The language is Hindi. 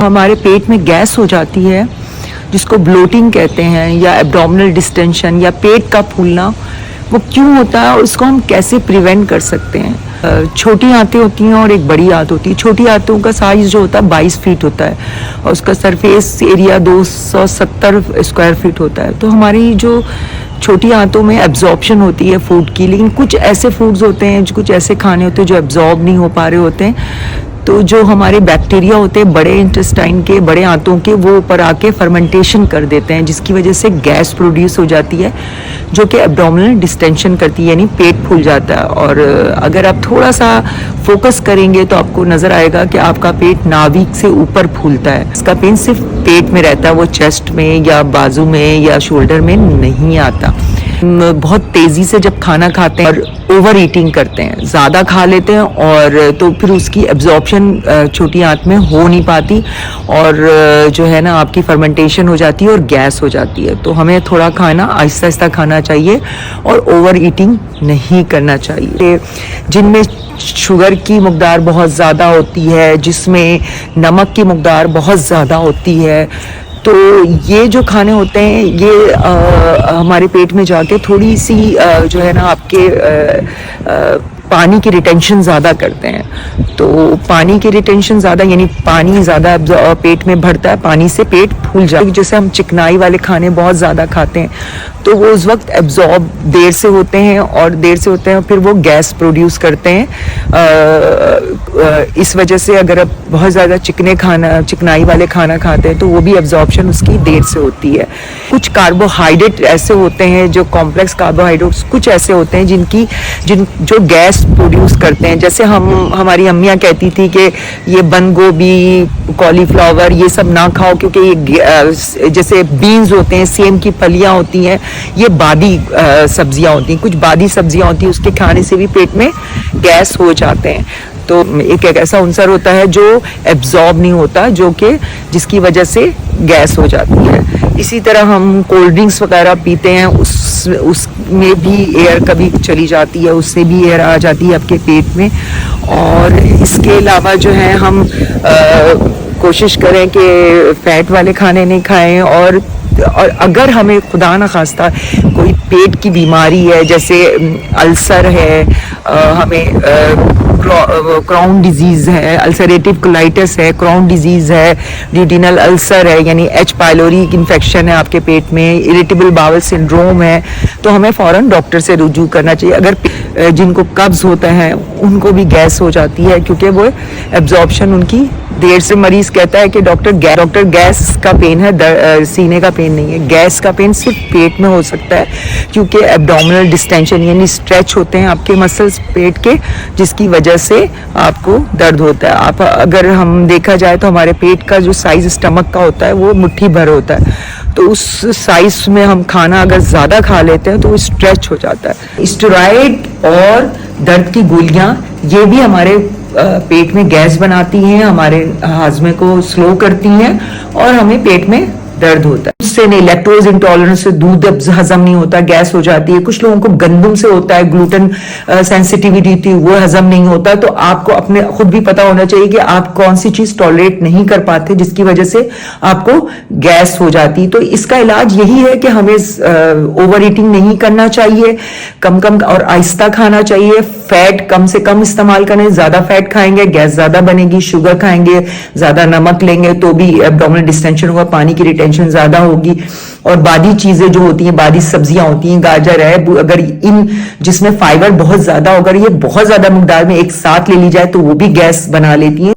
हमारे पेट में गैस हो जाती है जिसको ब्लोटिंग कहते हैं, या एब्डोमिनल डिस्टेंशन या पेट का फूलना, वो क्यों होता है और इसको हम कैसे प्रिवेंट कर सकते हैं। छोटी आंतें होती हैं और एक बड़ी आंत होती है। छोटी आंतों का साइज जो होता है 22 फीट होता है और उसका सरफेस एरिया 270 स्क्वायर फीट होता है। तो हमारी जो छोटी आंतों में एब्जॉर्प्शन होती है फूड की, लेकिन कुछ ऐसे फूड्स होते हैं, कुछ ऐसे खाने होते हैं जो एब्जॉर्ब नहीं हो पा रहे होते हैं। तो जो हमारे बैक्टीरिया होते हैं बड़े इंटेस्टाइन के, बड़े आंतों के, वो ऊपर आके फर्मेंटेशन कर देते हैं, जिसकी वजह से गैस प्रोड्यूस हो जाती है जो कि एब्डोमिनल डिस्टेंशन करती है, यानी पेट फूल जाता है। और अगर आप थोड़ा सा फोकस करेंगे तो आपको नजर आएगा कि आपका पेट नाभिक से ऊपर फूलता है। इसका पेन सिर्फ पेट में रहता है, वो चेस्ट में या बाजू में या शोल्डर में नहीं आता। बहुत तेजी से जब खाना खाते हैं और ओवर ईटिंग करते हैं, ज़्यादा खा लेते हैं, और तो फिर उसकी एब्जॉर्प्शन छोटी आंत में हो नहीं पाती और जो है ना आपकी फर्मेंटेशन हो जाती है और गैस हो जाती है। तो हमें थोड़ा खाना आहिस्ता आहिस्ता खाना चाहिए और ओवर ईटिंग नहीं करना चाहिए। जिनमें शुगर की मकदार बहुत ज़्यादा होती है, जिसमें नमक की मकदार बहुत ज़्यादा होती है, तो ये जो खाने होते हैं ये हमारे पेट में जाके थोड़ी सी जो है ना आपके पानी की रिटेंशन ज़्यादा करते हैं। तो पानी की रिटेंशन ज़्यादा यानी पानी ज़्यादा पेट में भरता है, पानी से पेट फूल जाता है। जैसे हम चिकनाई वाले खाने बहुत ज़्यादा खाते हैं तो वो उस वक्त एब्जॉर्ब देर से होते हैं और फिर वो गैस प्रोड्यूस करते हैं। इस वजह से अगर आप बहुत ज़्यादा चिकनाई वाले खाना खाते हैं तो वो भी एब्जॉर्प्शन उसकी देर से होती है। कुछ कार्बोहाइड्रेट ऐसे होते हैं जो कॉम्प्लेक्स कार्बोहाइड्रेट्स कुछ ऐसे होते हैं जो गैस प्रोड्यूस करते हैं। जैसे हमारी अम्मियाँ कहती थी कि ये बंद गोभी, कॉलीफ्लावर ये सब ना खाओ, क्योंकि ये जैसे बीन्स होते हैं, सेम की फलियाँ होती हैं, ये बादी सब्जियां होती हैं। कुछ बादी सब्जियां होती हैं, उसके खाने से भी पेट में गैस हो जाते हैं। तो एक ऐसा अंसर होता है जो एब्जॉर्ब नहीं होता, जिसकी वजह से गैस हो जाती है। इसी तरह हम कोल्ड ड्रिंक्स वगैरह पीते हैं, उसमें भी एयर कभी चली जाती है, उससे भी एयर आ जाती है आपके पेट में। और इसके अलावा जो है हम कोशिश करें कि फैट वाले खाने नहीं खाएं। और अगर हमें खुदा न खास्ता कोई पेट की बीमारी है, जैसे अल्सर है, हमें क्राउन डिजीज है, अल्सरेटिव कोलाइटिस है, क्राउन डिजीज है, ड्यूडिनल अल्सर है यानी एच पाइलोरी इन्फेक्शन है आपके पेट में, इरिटेबल बाउल सिंड्रोम है, तो हमें फौरन डॉक्टर से रुजू करना चाहिए। अगर जिनको कब्ज होता है उनको भी गैस हो जाती है, क्योंकि वो एब्जॉर्प्शन उनकी देर से। मरीज कहता है कि डॉक्टर गैस का पेन है, सीने का पेन नहीं है। गैस का पेन सिर्फ पेट में हो सकता है, क्योंकि एब्डोमिनल डिस्टेंशन यानी स्ट्रेच होते हैं आपके मसल्स पेट के, जिसकी वजह से आपको दर्द होता है। अगर हम देखा जाए तो हमारे पेट का जो साइज स्टमक का होता है वो मुट्ठी भर होता है, तो उस साइज में हम खाना अगर ज़्यादा खा लेते हैं तो वो स्ट्रेच हो जाता है। स्टेरॉइड और दर्द की गोलियां ये भी हमारे पेट में गैस बनाती हैं, हमारे हाजमे को स्लो करती हैं और हमें पेट में दर्द होता है। उससे नहीं, लैक्टोज इंटॉलरेंस से दूध हजम नहीं होता, गैस हो जाती है। कुछ लोगों को गंदम से होता है, ग्लूटेन सेंसिटिविटी थी, वो हजम नहीं होता। तो आपको अपने खुद भी पता होना चाहिए कि आप कौन सी चीज टॉलरेट नहीं कर पाते, जिसकी वजह से आपको गैस हो जाती। तो इसका इलाज यही है कि हमें ओवर ईटिंग नहीं करना चाहिए, कम और आहिस्ता खाना चाहिए, फैट कम से कम इस्तेमाल करें। ज्यादा फैट खाएंगे गैस ज्यादा बनेगी, शुगर खाएंगे, ज्यादा नमक लेंगे तो भी एब्डोमिनल डिस्टेंशन होगा, पानी की रिटेंशन ज्यादा होगी। और बादी चीजें जो होती हैं, बादी सब्जियां होती हैं, गाजर है, अगर जिसमें फाइबर बहुत ज्यादा, अगर ये बहुत ज्यादा मकदार में एक साथ ले ली जाए तो वो भी गैस बना लेती हैं।